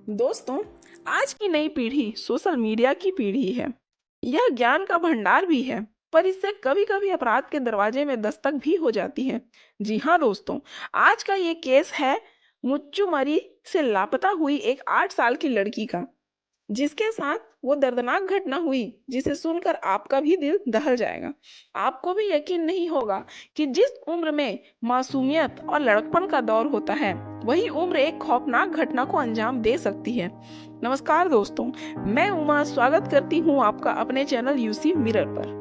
दोस्तों, आज की नई पीढ़ी सोशल मीडिया की पीढ़ी है। यह ज्ञान का भंडार भी है, पर इससे कभी-कभी अपराध के दरवाजे में दस्तक भी हो जाती है। जी हाँ दोस्तों, आज का ये केस है मुच्चुमरी से लापता हुई एक 8 साल की लड़की का, जिसके साथ वो दर्दनाक घटना हुई, जिसे सुनकर आपका भी दिल दहल जाएगा। आपको भी यकीन नहीं होगा कि जिस उम्र में मासूमियत और लड़कपन का दौर होता है, वही उम्र एक खौफनाक घटना को अंजाम दे सकती है। नमस्कार दोस्तों, मैं उमा स्वागत करती हूँ आपका अपने चैनल यूसी मिरर पर।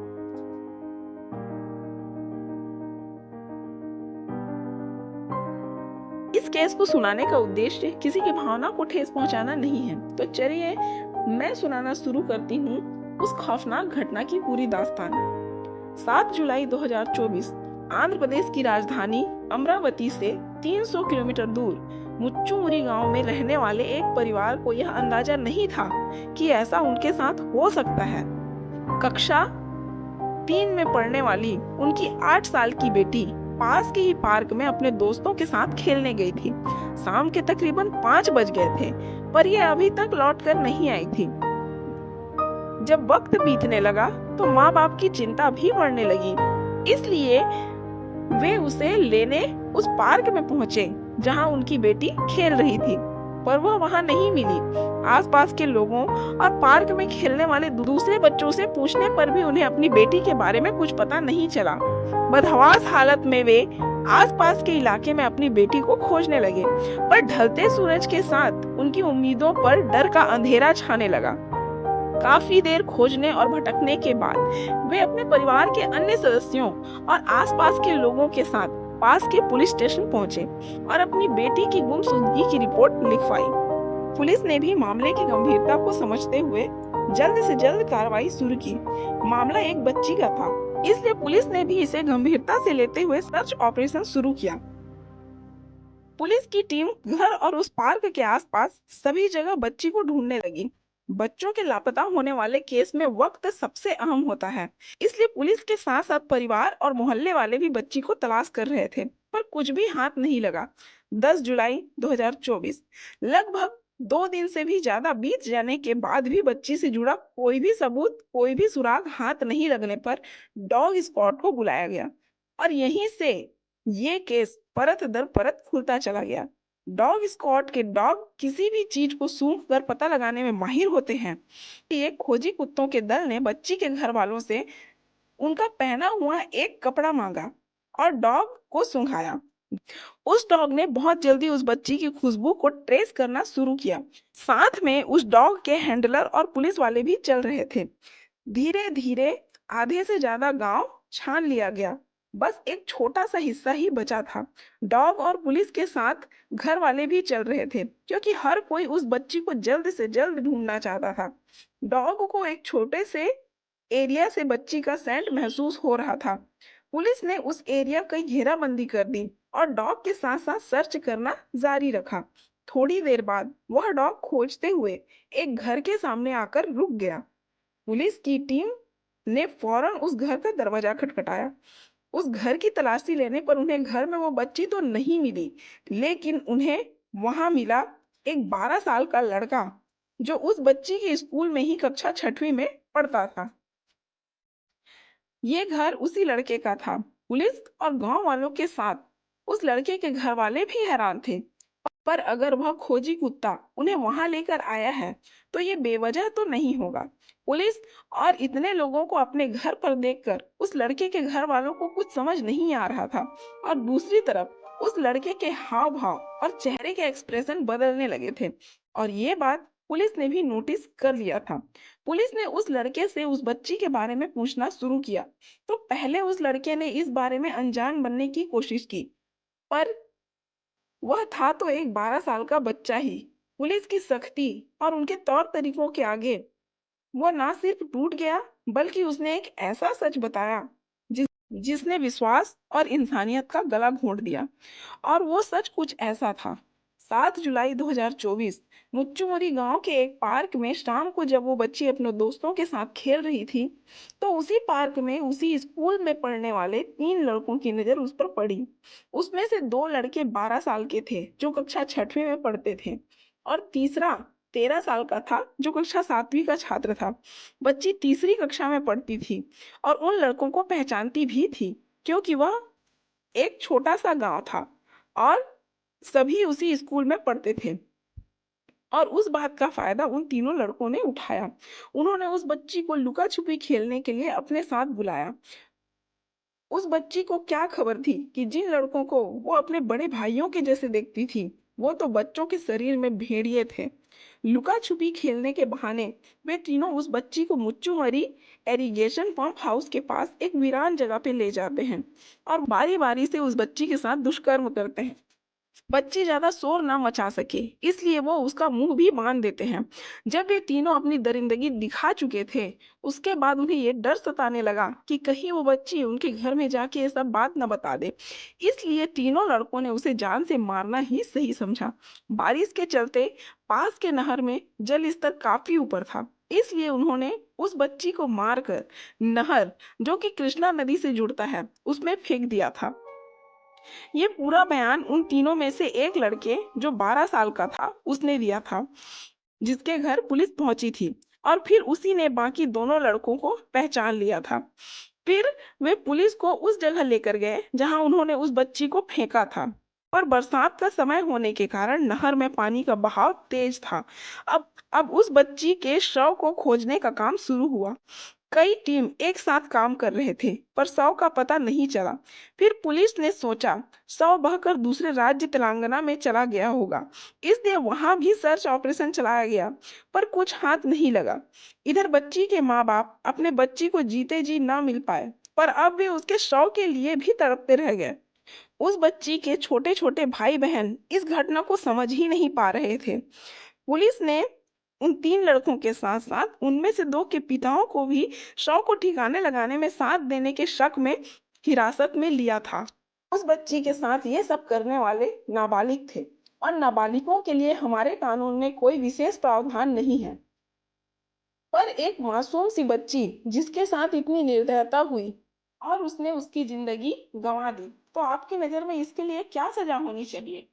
इस केस को सुनाने का उद्देश्य किसी की भावना को ठेस पहुंचाना नहीं है, तो चलिए मैं सुनाना शुरू करती हूँ उस खौफनाक घटना की पूरी दास्तान। 7 जुलाई 2024 आंध्र प्रदेश की राजधानी अमरावती से 300 किलोमीटर दूर मुच्चुमुरी गांव में रहने वाले एक परिवार को यह अंदाजा नहीं था कि ऐसा उनके साथ हो सकता है। कक्षा 3 में पढ़ने वाली उनकी 8 साल की बेटी पास के ही पार्क में अपने दोस्तों के साथ खेलने गई थी। शाम के तकरीबन 5 बज गए थे, पर यह अभी तक लौट कर नहीं आई थी। जब वक्त बीतने लगा तो माँ बाप की चिंता भी बढ़ने लगी, इसलिए वे उसे लेने उस पार्क में पहुंचे जहां उनकी बेटी खेल रही थी, पर वह वहां नहीं मिली। आसपास के लोगों और पार्क में खेलने वाले दूसरे बच्चों से पूछने पर भी उन्हें अपनी बेटी के बारे में कुछ पता नहीं चला। बदहवास हालत में वे आसपास के इलाके में अपनी बेटी को खोजने लगे, पर ढलते सूरज के साथ उनकी उम्मीदों पर डर का अंधेरा छाने लगा। काफी देर खोजने और भटकने के बाद वे अपने परिवार के अन्य सदस्यों और आसपास के लोगों के साथ पास के पुलिस स्टेशन पहुंचे और अपनी बेटी की गुमशुदगी की रिपोर्ट लिखवाई। पुलिस ने भी मामले की गंभीरता को समझते हुए जल्द से जल्द कार्रवाई शुरू की। मामला एक बच्ची का था, इसलिए पुलिस ने भी इसे गंभीरता से लेते हुए सर्च ऑपरेशन शुरू किया। पुलिस की टीम घर और उस पार्क के आसपास सभी जगह बच्ची को ढूंढने लगी। बच्चों के लापता होने वाले केस में वक्त सबसे अहम होता है, इसलिए पुलिस के साथ साथ परिवार और मोहल्ले वाले भी बच्ची को तलाश कर रहे थे, पर कुछ भी हाथ नहीं लगा। 10 जुलाई 2024 लगभग 2 दिन से भी ज्यादा बीत जाने के बाद भी बच्ची से जुड़ा कोई भी सबूत, कोई भी सुराग हाथ नहीं लगने पर डॉग स्क्वाड को बुलाया गया और यहीं से ये केस परत दर परत खुलता चला गया। डॉग स्क्वाड के डॉग किसी भी चीज को सूंघ कर पता लगाने में माहिर होते हैं। एक खोजी कुत्तों के दल ने बच्ची के घर वालों से उनका पहना हुआ एक कपड़ा मांगा और डॉग को सूंघाया। उस डॉग ने बहुत जल्दी उस बच्ची की खुशबू को ट्रेस करना शुरू किया। साथ में उस डॉग के हैंडलर और पुलिस वाले भी चल रहे थे। धीरे धीरे आधे से ज्यादा गांव छान लिया गया, बस एक छोटा सा हिस्सा ही बचा था। डॉग और पुलिस के साथ घर वाले भी चल रहे थे, क्योंकि हर कोई उस बच्ची को जल्द से जल्द ढूंढना चाहता था। डॉग को एक छोटे से एरिया से बच्ची का सेंट महसूस हो रहा था। पुलिस ने उस एरिया की घेराबंदी कर दी और डॉग के साथ साथ सर्च करना जारी रखा। थोड़ी देर बाद वह डॉग खोजते हुए एक घर के सामने आकर रुक गया। पुलिस की टीम ने फौरन उस घर का दरवाजा खटखटाया। उस घर की तलाशी लेने पर उन्हें घर में वो बच्ची तो नहीं मिली, लेकिन उन्हें वहां मिला एक 12 साल का लड़का, जो उस बच्ची के स्कूल में ही कक्षा 6वीं में पढ़ता था। ये घर उसी लड़के का था। पुलिस और गांव वालों के साथ उस लड़के के घर वाले भी हैरान थे, पर अगर वह खोजी कुत्ता उन्हें वहां लेकर आया है, तो ये बेवजह तो नहीं होगा। पुलिस और इतने लोगों को अपने घर पर देखकर उस लड़के के घर वालों को कुछ समझ नहीं आ रहा था, और दूसरी तरफ उस लड़के के हाव भाव और चेहरे के एक्सप्रेशन बदलने लगे थे, और ये बात पुलिस ने भी नोटिस कर लिया था। पुलिस ने उस लड़के से उस बच्ची के बारे में पूछना शुरू किया, तो पहले उस लड़के ने इस बारे में अनजान बनने की कोशिश की, पर वह था तो एक 12 साल का बच्चा ही। पुलिस की सख्ती और उनके तौर तरीकों के आगे वो ना सिर्फ टूट गया, बल्कि उसने एक ऐसा सच बताया जिसने विश्वास और इंसानियत का गला घोंट दिया। और वो सच कुछ ऐसा था। 7 जुलाई 2024 मुच्चुमरी गांव के एक पार्क में शाम को जब वो बच्ची अपने दोस्तों के साथ खेल रही थी, तो उसी पार्क में उसी स्कूल में पढ़ने वाले 3 लड़कों की नजर उस पर पड़ी। उसमें से 2 लड़के 12 साल के थे, जो कक्षा 6वीं में पढ़ते थे, और तीसरा 13 साल का था, जो कक्षा 7वीं का छात्र था। बच्ची तीसरी कक्षा में पढ़ती थी और उन लड़कों को पहचानती भी थी, क्योंकि वह एक छोटा सा गांव था और सभी उसी स्कूल में पढ़ते थे। और उस बात का फायदा उन तीनों लड़कों ने उठाया। उन्होंने उस बच्ची को लुका छुपी खेलने के लिए अपने साथ बुलाया। उस बच्ची को क्या खबर थी कि जिन लड़कों को वो अपने बड़े भाइयों के जैसे देखती थी, वो तो बच्चों के शरीर में भेड़िए थे। लुका छुपी खेलने के बहाने वे तीनों उस बच्ची को मुच्चुमरी एरीगेशन पंप हाउस के पास एक वीरान जगह पे ले जाते हैं और बारी बारी से उस बच्ची के साथ दुष्कर्म करते हैं। बच्ची ज्यादा शोर ना मचा सके, इसलिए वो उसका मुंह भी बांध देते हैं। जब वे तीनों अपनी दरिंदगी दिखा चुके थे, उसके बाद उन्हें ये डर सताने लगा कि कहीं वो बच्ची उनके घर में जाके ये सब बात न बता दे। इसलिए तीनों लड़कों ने उसे जान से मारना ही सही समझा। बारिश के चलते पास के नहर में जल स्तर काफी ऊपर था, इसलिए उन्होंने उस बच्ची को मारकर नहर, जो कि कृष्णा नदी से जुड़ता है, उसमें फेंक दिया था। ये पूरा बयान उन तीनों में से एक लड़के, जो 12 साल का था, उसने दिया था, जिसके घर पुलिस पहुंची थी और फिर उसी ने बाकी दोनों लड़कों को पहचान लिया था। फिर वे पुलिस को उस जगह लेकर गए जहां उन्होंने उस बच्ची को फेंका था। और बरसात का समय होने के कारण नहर में पानी का बहाव तेज था। अब उस बच्ची के शव को खोजने का काम शुरू हुआ। कई टीम एक साथ काम कर रहे थे, पर शव का पता नहीं चला। फिर पुलिस ने सोचा शव बहकर दूसरे राज्य तेलंगाना में चला गया होगा, इसलिए वहां भी सर्च ऑपरेशन चलाया गया, पर कुछ हाथ नहीं लगा। इधर बच्ची के माँ बाप अपने बच्ची को जीते जी ना मिल पाए, पर अब वे उसके शव के लिए भी तड़पते रह गए। उस बच्ची के छोटे छोटे भाई बहन इस घटना को समझ ही नहीं पा रहे थे। पुलिस ने उन तीन लड़कों के साथ साथ उनमें से दो के पिताओं को भी शव को ठिकाने लगाने में साथ देने के शक में हिरासत में लिया था। उस बच्ची के साथ ये सब करने वाले नाबालिग थे और नाबालिगों के लिए हमारे कानून में कोई विशेष प्रावधान नहीं है। पर एक मासूम सी बच्ची जिसके साथ इतनी निर्दयता हुई और उसने उसकी जिंदगी गंवा दी, तो आपकी नजर में इसके लिए क्या सजा होनी चाहिए?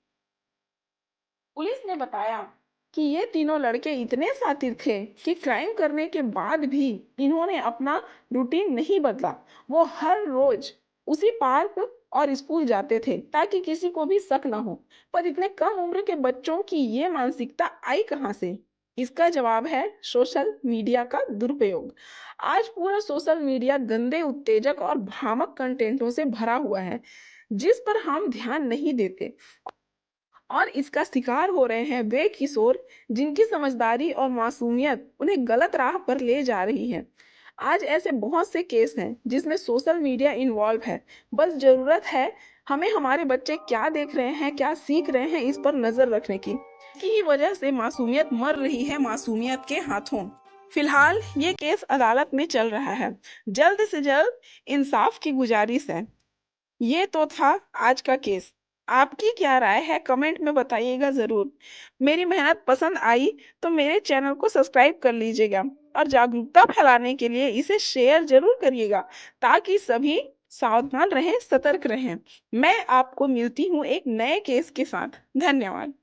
पुलिस ने बताया कि ये तीनों लड़के इतने शातिर थे कि क्राइम करने के बाद भी इन्होंने अपना रूटीन नहीं बदला। वो हर रोज उसी पार्क और स्कूल जाते थे ताकि किसी को भी शक ना हो। पर इतने कम उम्र के बच्चों की ये मानसिकता आई कहाँ से? इसका जवाब है सोशल मीडिया का दुरुपयोग। आज पूरा सोशल मीडिया गंदे, उत्तेजक और भ्रामक कंटेंटों से भरा हुआ है, जिस पर हम ध्यान नहीं देते। और इसका शिकार हो रहे हैं वे किशोर जिनकी समझदारी और मासूमियत उन्हें गलत राह पर ले जा रही है। आज ऐसे बहुत से केस हैं जिसमें सोशल मीडिया इन्वॉल्व है। बस जरूरत है हमें हमारे बच्चे क्या देख रहे हैं, क्या सीख रहे हैं, इस पर नजर रखने की वजह से मासूमियत मर रही है मासूमियत के हाथों। फिलहाल ये केस अदालत में चल रहा है। जल्द से जल्द इंसाफ की गुजारिश है। ये तो था आज का केस। आपकी क्या राय है कमेंट में बताइएगा जरूर। मेरी मेहनत पसंद आई तो मेरे चैनल को सब्सक्राइब कर लीजिएगा और जागरूकता फैलाने के लिए इसे शेयर जरूर करिएगा, ताकि सभी सावधान रहें, सतर्क रहें। मैं आपको मिलती हूँ एक नए केस के साथ। धन्यवाद।